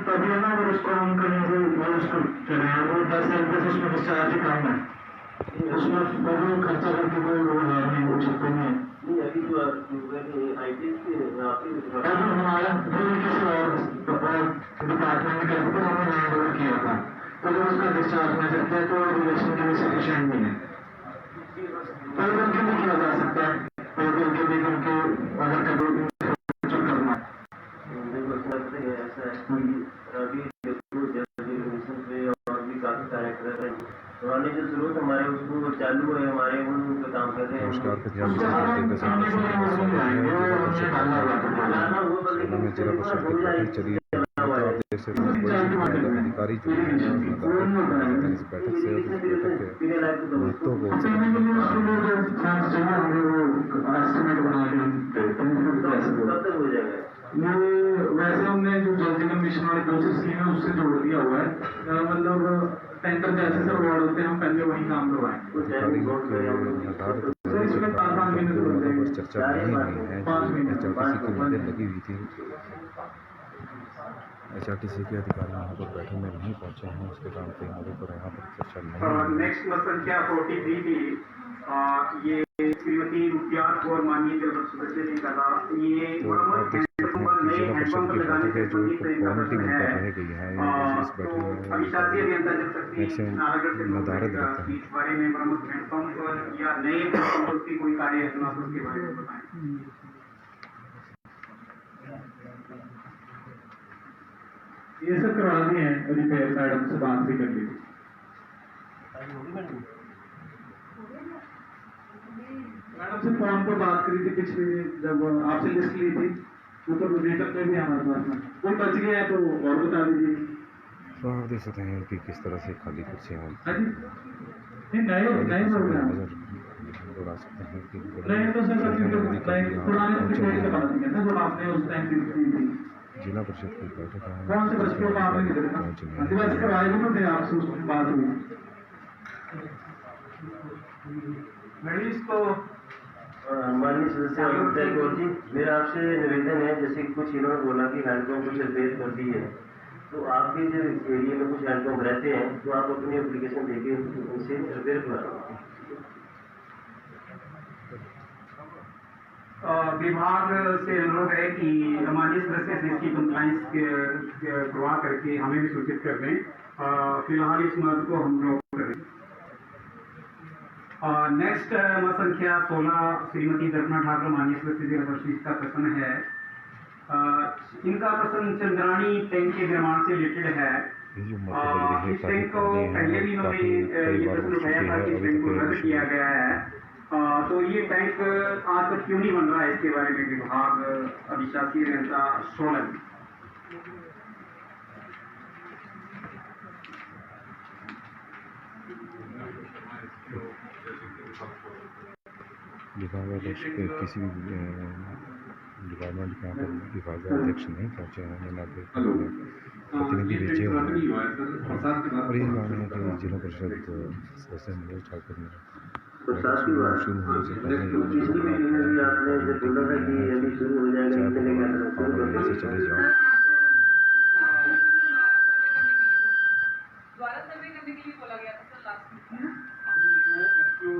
तभी है ना, अगर उसको हम कहीं से वो उसको चलाएं, वो 10 साल तक उसमें डिस्चार्ज काम है, उसमें वो खर्चा करके कोई वो है नहीं, वो चक्कर नहीं है। अभी जो आईटी हमारा किसी और डिपार्टमेंट में करके हमने हैंड ओवर किया था, तो जब उसका डिस्चार्ज मिल सकता है तो रिलेशन के लिए सफिशिएंट नहीं है, तो उनके भी किया जा सकता है, तो उनके भी उनके अगर कभी करना ऐसा है अभी और भी काफी कैरेक्टर है, पुराने जो जरूरत हमारे उसको चालू है, हमारे उन काम कर रहे हैं। अधिकारी जो है इस बैठक से महत्व ये वैसे हमने जो जल जीवन मिशन वाली दूसरी स्कीम है उससे जोड़ दिया हुआ है, मतलब टैंकर जैसे सर वार्ड होते हैं, हम पहले वही काम करवाएं। इसमें 5 महीने से लग जाएंगे, चर्चा नहीं हुई है, 5 महीने HRTC की मीटिंग लगी हुई थी, HRTC के अधिकारी यहाँ पर बैठक में नहीं पहुँचे हैं, उसके कारण कई मुद्दों पर यहाँ पर चर्चा नहीं हुई। नेक्स्ट मत संख्या 43 थी, ये श्रीमती रुपयात और माननीय जल सदस्य ने कहा ये नए हैंडपंप लगाने से संबंधित अभिशासी अभियंता जल शक्ति नालागढ़ से इस बारे में मरम्मत हैंडपंप या नए हैंडपंप की कोई कार्य योजना उसके बारे में बताएं। ये सब करवा दिए हैं, रिपेयर मैडम से बात भी कर ली। मैडम से फोन पर बात करी थी पिछले, जब आपसे लिस्ट ली थी ऊपर वेतन में भी हमारे पास में कोई बच गया है तो और बता दीजिए। तो आप देख सकते हैं कि किस तरह से खाली कुर्सियाँ नए उड़ा सकते हैं कि नहीं तो सर पुराने जो आपने उस टाइम थी जिला परिषद की बैठक कौन से बच्चों को आपने आदिवासी करवाए भी तो थे आपसे उस बात हुई। इसको माननीय सदस्य जी, मेरा आपसे निवेदन है, जैसे कुछ इन्होंने बोला कि हैंडपम्प कुछ रिपेयर कर दी है, तो आपके जो एरिया में कुछ हैंडपम्प रहते हैं तो आप अपनी एप्लीकेशन देके उनसे रिपेयर करवा विभाग से अनुरोध है कि माननीय सदस्य से इसकी कंप्लाइंस करवा करके हमें भी सूचित कर दें। फिलहाल इस मद को हम ड्रॉप करें। नेक्स्ट मत संख्या 16 श्रीमती दर्पणा ठाकुर माननीय सदस्य जिला परिषद का प्रश्न है। इनका प्रश्न चंद्राणी टैंक के निर्माण से रिलेटेड है। इस टैंक को पहले भी इन्होंने ये प्रश्न उठाया था कि इस टैंक को रद्द किया गया है, तो ये टैंक आज तक क्यों नहीं बन रहा है, इसके बारे में विभाग अधिशासी अभियंता सोलन। विभागाध्यक्ष किसी भी डिपार्टमेंट के यहाँ पर विभागाध्यक्ष नहीं पहुँचे हैं, ना प्रतिनिधि भेजे हुए हैं, और यही कारण है कि जिला परिषद सदस्य मनोज ठाकुर ने शुरू होने से पहले चले जाओ।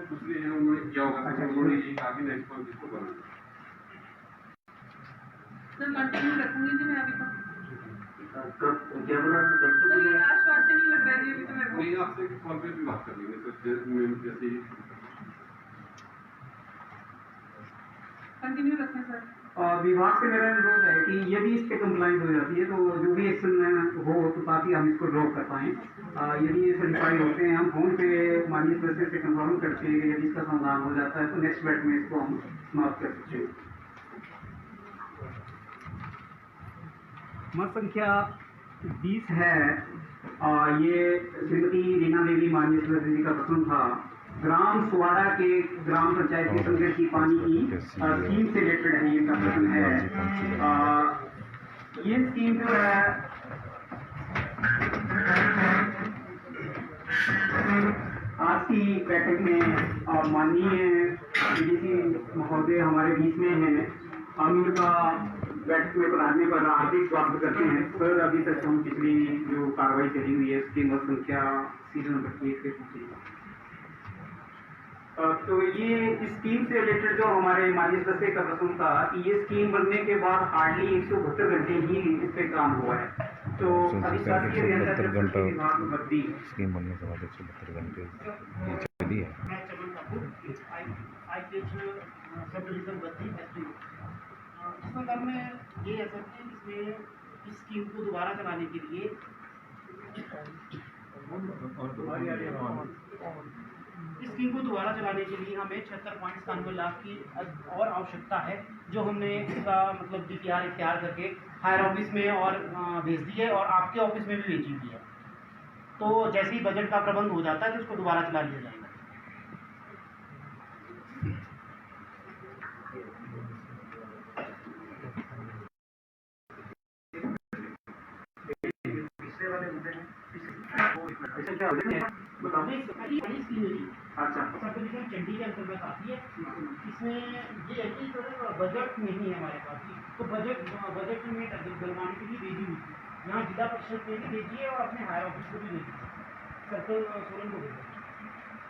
दूसरे हैं उन्होंने किया होगा, उन्होंने ये कहा कि नेक्स्ट मंथ इसको करना सर कंटिन्यू रखूंगी जी मैं अभी तक क्या बोला आश्वासन नहीं लग रहा है जी अभी तो मेरे को। नहीं, आपसे कॉल पे भी बात कर लेंगे तो जैसे कंटिन्यू रखें सर। विभाग से मेरा अनुरोध है कि यदि इस पे कंप्लाइंस हो जाती है तो जो भी एक्शन हो तो ताकि हम इसको ड्रॉप कर पाएँ। यदि ये सर्टिफाइड होते हैं, हम फोन पे माननीय सदस्य से कंफर्म करके यदि इसका समाधान हो जाता है तो नेक्स्ट बैच में इसको हम समाप्त कर सकते हैं। मत संख्या 20 है, ये श्रीमती रीना देवी माननीय सदस्य जी का प्रश्न था। ग्राम सुवाड़ा के ग्राम पंचायती संगठन की पानी की स्कीम से रिलेटेड है, ये प्रश्न है। ये स्कीम जो है आज की बैठक में माननीय डीडीसी महोदय हमारे बीच में हैं, हम इनका बैठक में पधारने पर हार्दिक स्वागत करते हैं। सर, अभी तक हम पिछली जो कार्रवाई चली हुई है उसकी मत संख्या सीरियल नंबर 1 से पूछिएगा। तो ये स्कीम से रिलेटेड जो हमारे माननीय सदस्य का प्रश्न था कि ये स्कीम बनने के बाद हार्डली 172 घंटे ही इस पे काम हुआ है। तो अभी शासकीय घंटा विभाग भर्ती स्कीम बनने के बाद 172 घंटे ये चली है। इस संदर्भ में ये है सर कि इसमें इस स्कीम को दोबारा चलाने के लिए हमें 76.97 लाख की और आवश्यकता है, जो हमने इसका मतलब DPR इख्तियार करके हायर ऑफिस में और भेज दी है और आपके ऑफिस में भी भेजी हुई है। तो जैसे ही बजट का प्रबंध हो जाता है तो उसको दोबारा चला लिया जाएगा। अच्छा सब डिवीजन चंडी के अंतर्गत आती है। इसमें ये है कि बजट नहीं है हमारे पास, तो बजट में डलवाने के लिए भेजी हुई थी। यहाँ जिला परिषद में भी भेजिए और अपने हायर ऑफिस को भी भेजिए, सर्कल सोलन को भेजिए।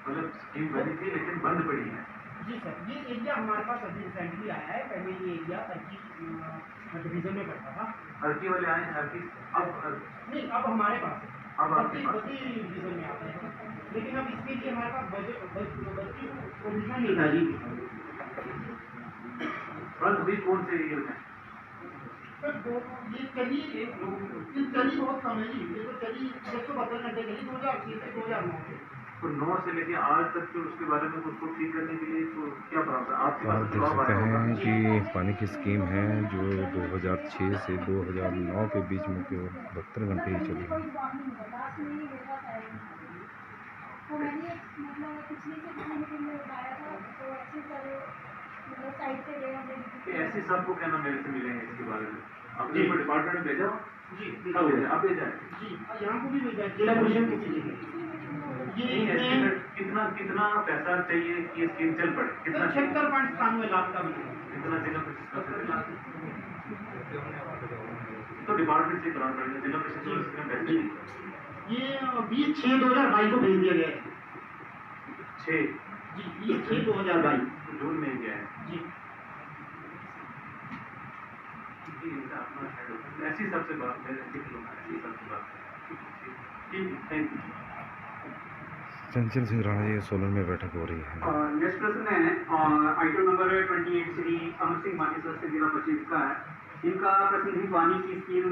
मतलब स्कीम बनी थी लेकिन बंद पड़ी है। जी सर, ये एरिया हमारे पास अभी रिसेंटली आया है। पहले ये एरिया अर्की डिवीजन में पड़ता था। अर्की वाले आए हैं, अर्की अब नहीं, अब हमारे पास है, अब आपके पास बद्दी डिवीजन में आते हैं। लेकिन अब इसके लिए हमारे पास बद्दी प्रोविजन नहीं था जी। बंद हुई कौन से एरिया में? सर ये चली बहुत कम है जी। ये तो चली 172 घंटे चली 2006 से 2009 से। तो 9 से लेके आज तक के उसके बारे में उसको ठीक करने के लिए तो क्या प्रॉब्लम है आपके आप पास? देख सकते हैं कि पानी की स्कीम है जो 2006 से 2009 के बीच में केवल 72 घंटे ही चली है। ऐसे सबको क्या नाम मेरे से मिलेंगे इसके बारे में? आपने डिपार्टमेंट में भेजा? जी कब भेजा? आप भेजा है? जी, यहाँ को भी भेजा है, जिला परिषद को भी भेजा है। ये एस्टिमेट कितना पैसा चाहिए कि ये स्कीम चल पड़े? कितना 76.97 लाख का बजट। कितना जिला परिषद का? तो डिपार्टमेंट से कराना पड़ेगा। जिला परिषद को स्कीम बैठी ये 20/6/2022 को भेज दिया गया है 6 जी। 20/6/2022 जून में गया है। जी। ऐसी सबसे बात है, ऐसी सबसे बात है। ठीक, थैंक यू। चंचल सिंह राणा जी सोलन में बैठक हो रही है। नेक्स्ट प्रश्न है आइटम नंबर 28 श्री अमर सिंह मानी सदस्य जिला परिषद का है। इनका प्रश्न भी पानी की स्कीम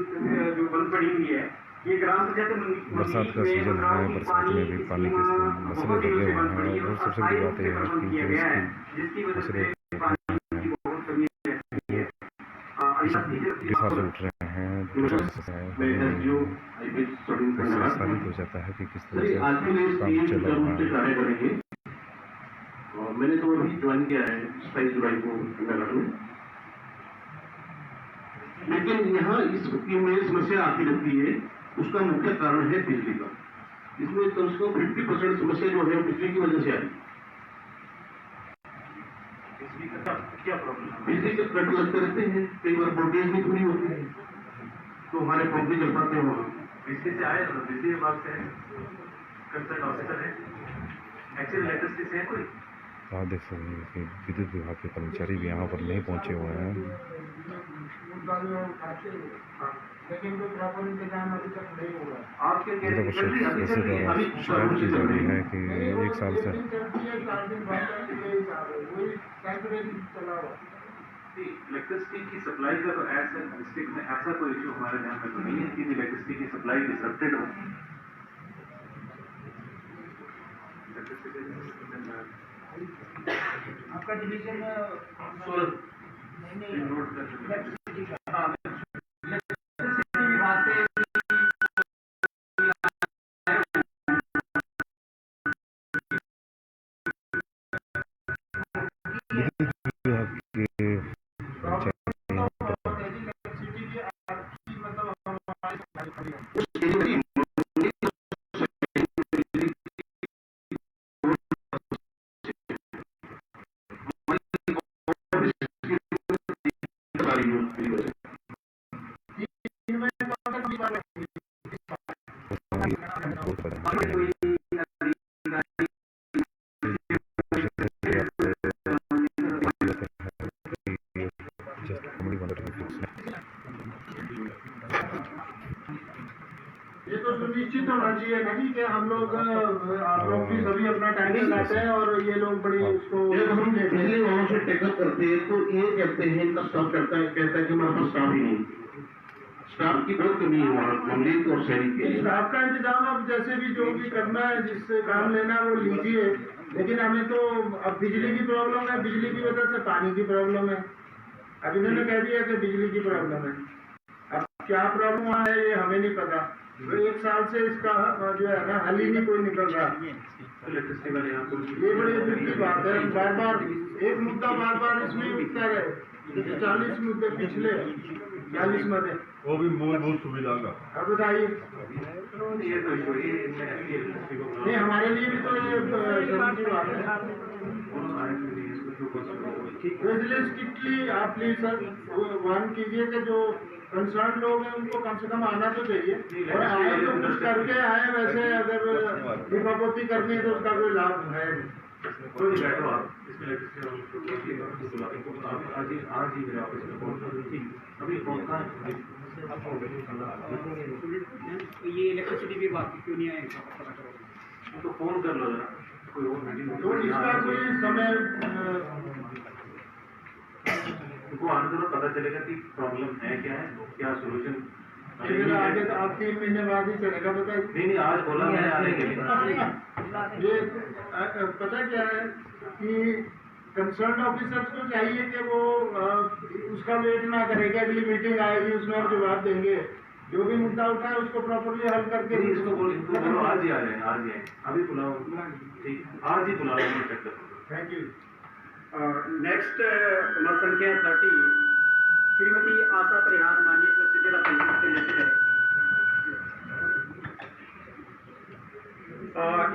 जो बंद पड़ी हुई है, ये ग्राम पंचायत बरसात का सीजन है, बरसात में भी पानी के मसले लगे हुए हैं और सबसे बड़ी बात यह है कि जो इसकी दूसरे डिफाल्ट उठ रहे हैं, साबित हो जाता है कि किस तरह से काम चल रहा है। मैंने तो अभी ज्वाइन किया है 27 जुलाई को नगर में, लेकिन यहाँ इस स्कीम में समस्या आती रहती है। उसका मुख्य कारण है बिजली का। इसमें कम से कम 50% समस्या जो है बिजली की वजह से आई। बिजली का क्या प्रॉब्लम है? बिजली के कट लगते रहते हैं, कई बार वोल्टेज भी पूरी होती है, तो हमारे पंप भी चल पाते हैं। वहाँ बिजली से आए, बिजली विभाग से कंसर्न ऑफिसर है, एक्चुअली इलेक्ट्रिसिटी से है कोई। आप देख सकते हैं कि विद्युत विभाग के कर्मचारी भी यहाँ पर नहीं पहुँचे हुए हैं। आपके जिला परिषद सदस्य द्वारा शिकायत की जा रही है कि 1 साल से इलेक्ट्रिसिटी की सप्लाई का तो ऐसा डिस्ट्रिक्ट में ऐसा कोई इशू हमारे ध्यान में तो नहीं है कि इलेक्ट्रिसिटी की सप्लाई डिसरप्टेड हो। आपका डिवीजन नोट कर विभाग से विभाग के ये तो सुनिश्चित होना चाहिए ना कि हम लोग आप लोग भी सभी अपना टाइम लगाते हैं और ये लोग बड़ी उसको जब हम पहले वहाँ से टेकअप करते हैं तो ये कहते हैं इनका स्टाफ कहता है कि हमारे पास स्टाफ ही नहीं, स्टाफ की बहुत कमी है वहाँ ममलीक और शहरी के लिए। स्टाफ का इंतजाम अब जैसे भी जो भी करना है जिससे काम लेना है वो लीजिए, लेकिन हमें तो अब बिजली की प्रॉब्लम है, बिजली की वजह से पानी की प्रॉब्लम है। अब इन्होंने कह दिया कि बिजली की प्रॉब्लम है, अब क्या प्रॉब्लम वहाँ है ये हमें नहीं पता। तो 1 साल से इसका जो है ना हल ही नहीं कोई निकल रहा। ये बड़ी दुख की बात है, बार बार एक मुद्दा बार बार इसमें उठता रहे। 40 मुद्दे पिछले 40 मदे वो भी मूलभूत सुविधा का। अब बताइए, नहीं हमारे लिए भी तो ये जरूरी बात है। इसलिए स्ट्रिक्टली आप प्लीज सर वन कीजिए कि जो कंसर्न लोग हैं उनको कम से कम आना तो चाहिए, और आए तो कुछ करके आए। वैसे अगर दीपापोती करनी है तो उसका कोई लाभ है नहीं। बैठो आप इसमें आज ही मेरे ऑफिस में फोन कर दी अभी पहुंचना है। ये इलेक्ट्रिसिटी विभाग की क्यों नहीं आएगा तो फोन कर लो जरा, कोई और मीटिंग तो इसका कोई समय उनको आने दो, पता चलेगा कि प्रॉब्लम है क्या है, क्या सोल्यूशन। फिर आगे तो आप 3 महीने बाद ही चलेगा। बताइए नहीं आज बोला मैंने आने के लिए। ये पता क्या है कि कंसर्न ऑफिसर्स को चाहिए कि वो उसका वेट ना करेगा, अगली मीटिंग आएगी उसमें हम जवाब देंगे। जो भी मुद्दा उठा है उसको प्रॉपरली हल करके इसको बोलो आज ही आ जाए, आज ही आए, अभी बुलाओ, ठीक आज ही बुलाओ। Thank you. नेक्स्ट संख्या 30 श्रीमती आशा परिहार माननीय सदस्य जिला पंचायत से रिलेटेड है।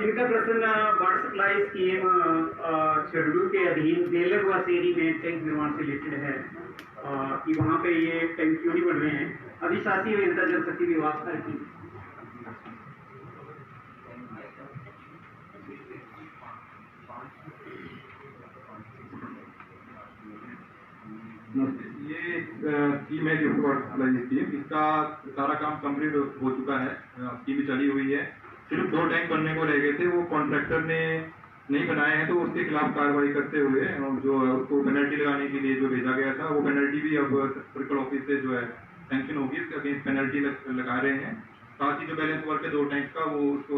इनका प्रश्न वाटर सप्लाई स्कीम शेड्यूल के अधीन बेलर व शेरी में टैंक निर्माण से रिलेटेड है कि वहाँ पे ये टैंक क्यों नहीं बन रहे हैं। अधिशासी अभियंता जल शक्ति विभाग की ये स्कीम है जो स्कीम, इसका सारा काम कंप्लीट हो चुका है, स्कीम भी चली हुई है। सिर्फ 2 टैंक बनने को रह गए थे, वो कॉन्ट्रैक्टर ने नहीं बनाए हैं, तो उसके खिलाफ कार्रवाई करते हुए जो उसको पेनल्टी लगाने के लिए जो भेजा गया था वो पेनल्टी भी अब सर्कल ऑफिस से जो है सैंक्शन होगी, इसके अगेंस्ट पेनल्टी लगा रहे हैं। साथ ही जो बैलेंस वर्क है 2 टैंक का वो उसको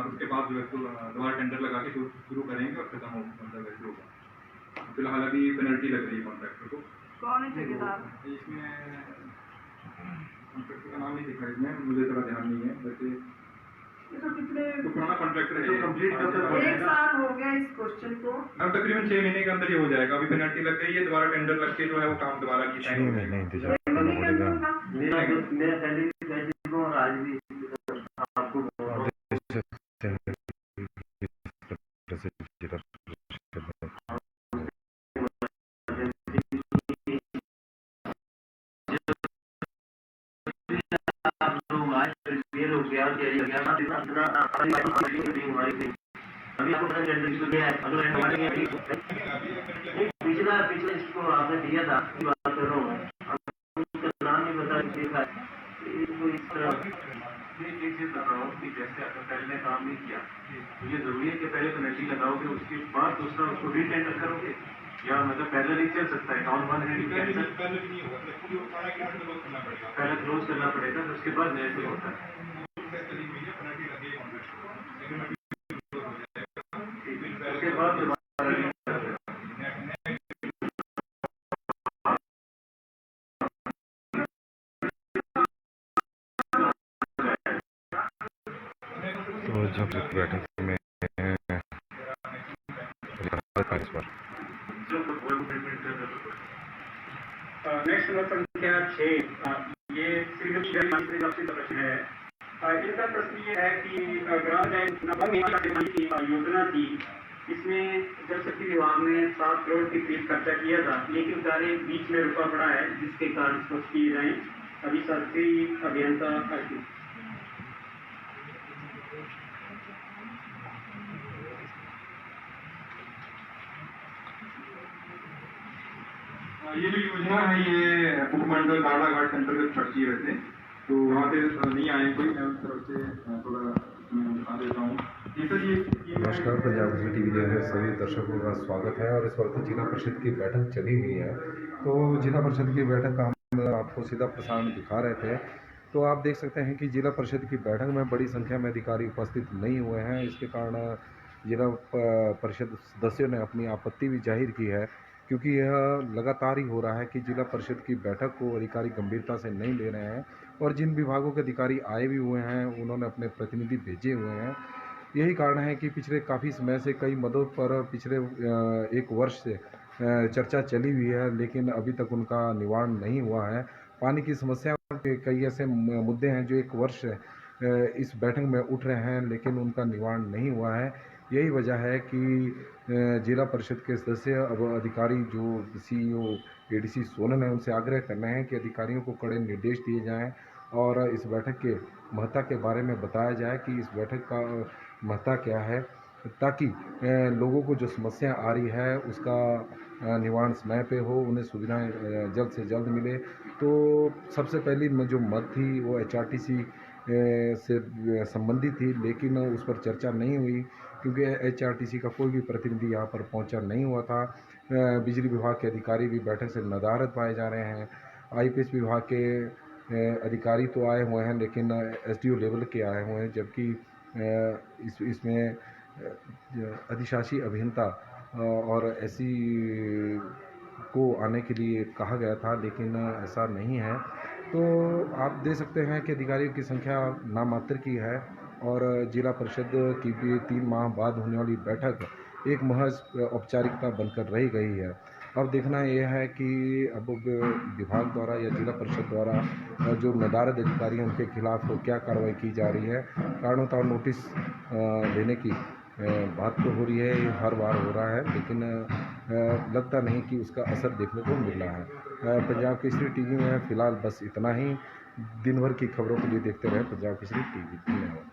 उसके बाद जो है दोबारा टेंडर लगा के शुरू करेंगे और खत्म होगा। फिलहाल अभी पेनल्टी लग रही है कॉन्ट्रैक्टर को। कौन है ठेकेदार? इसमें कॉन्ट्रैक्टर का नाम नहीं दिखा इसमें, मुझे थोड़ा ध्यान नहीं है। वैसे ये तो कितने तो पुराना कॉन्ट्रैक्टर है, कंप्लीट कब तक हो 1 जाएगा? साल हो गया इस क्वेश्चन को। अब तकरीबन 6 महीने के अंदर ही हो जाएगा। अभी पेनल्टी लग गई है, दोबारा टेंडर लग के जो है वो काम दोबारा की 6 महीने इंतजार करना पड़ेगा। मेरा पहले को और आज भी आपको पिछला इसको आपने दिया था, बात कर रहा हूँ, उसका नाम नहीं बता इसको इस तरह कर रहा हूँ कि जैसे अगर पहले काम नहीं किया तो ये जरूरी है कि पहले पेनल्टी लगाओगे, उसके बाद दूसरा उसको रीटेंडर करोगे, या मतलब पहले नहीं चल सकता है। काउंट 1 है पहले क्लोज करना पड़ेगा, तो उसके बाद नया शुरू होता है। उसके बाद तो जब बैठक में नेक्स्ट संख्या 6 ये श्रीमती का प्रश्न है। इनका प्रश्न ये है कि ग्राम पंचायत की योजना थी, इसमें जल शक्ति विभाग ने 7 करोड़ के करीब खर्चा किया था, लेकिन कार्य बीच में रुका पड़ा है, जिसके कारण स्पष्ट किए जाए। अभी शास्त्री अभियंता ये जो योजना है ये उपमंडल दाड़ा घाट के अंतर्गत पड़ती है वैसे, तो वहाँ से नहीं आए कोई, मैं उस तरफ से थोड़ा बता देता हूँ। ये सर ये नमस्कार, पंजाब केसरी टीवी में सभी दर्शकों का स्वागत है। और इस वक्त जिला परिषद की बैठक चली हुई है, तो जिला परिषद की बैठक का हम आपको सीधा प्रसारण दिखा रहे थे। तो आप देख सकते हैं कि जिला परिषद की बैठक में बड़ी संख्या में अधिकारी उपस्थित नहीं हुए हैं। इसके कारण जिला परिषद सदस्यों ने अपनी आपत्ति भी जाहिर की है, क्योंकि यह लगातार ही हो रहा है कि जिला परिषद की बैठक को अधिकारी गंभीरता से नहीं ले रहे हैं, और जिन विभागों के अधिकारी आए भी हुए हैं उन्होंने अपने प्रतिनिधि भेजे हुए हैं। यही कारण है कि पिछले काफ़ी समय से कई मदों पर पिछले 1 वर्ष से चर्चा चली हुई है, लेकिन अभी तक उनका निवारण नहीं हुआ है। पानी की समस्या के कई ऐसे मुद्दे हैं जो 1 वर्ष से इस बैठक में उठ रहे हैं, लेकिन उनका निवारण नहीं हुआ है। यही वजह है कि जिला परिषद के सदस्य अब अधिकारी जो CEO ADC सोलन है उनसे आग्रह कर रहे हैं कि अधिकारियों को कड़े निर्देश दिए जाएं और इस बैठक के महत्ता के बारे में बताया जाए कि इस बैठक का महत्ता क्या है, ताकि लोगों को जो समस्या आ रही है उसका निवारण समय पे हो, उन्हें सुविधाएं जल्द से जल्द मिले। तो सबसे पहली जो मत थी वो HRTC से संबंधित थी, लेकिन उस पर चर्चा नहीं हुई क्योंकि HRTC का कोई भी प्रतिनिधि यहाँ पर पहुँचा नहीं हुआ था। बिजली विभाग के अधिकारी भी बैठक से नदारद पाए जा रहे हैं। IPS विभाग के अधिकारी तो आए हुए हैं, लेकिन SDO लेवल के आए हुए हैं, जबकि इसमें अधिशासी अभियंता और SC को आने के लिए कहा गया था, लेकिन ऐसा नहीं है। तो आप देख सकते हैं कि अधिकारियों की संख्या नामात्र की है, और जिला परिषद की भी 3 माह बाद होने वाली बैठक एक महज औपचारिकता बनकर रह गई है। अब देखना यह है कि अब विभाग द्वारा या जिला परिषद द्वारा जो नदारद अधिकारी हैं उनके खिलाफ क्या कार्रवाई की जा रही है। कारणों नोटिस देने की बात तो हो रही है, ये हर बार हो रहा है, लेकिन लगता नहीं कि उसका असर देखने को मिल रहा है। पंजाब केसरी टीवी में फ़िलहाल बस इतना ही। दिन भर की खबरों के लिए देखते रहे पंजाब केसरी टीवी। धन्यवाद।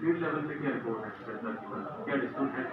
फील्ड लेवल पे क्या रिपोर्ट है, क्या डिस्काउंट है?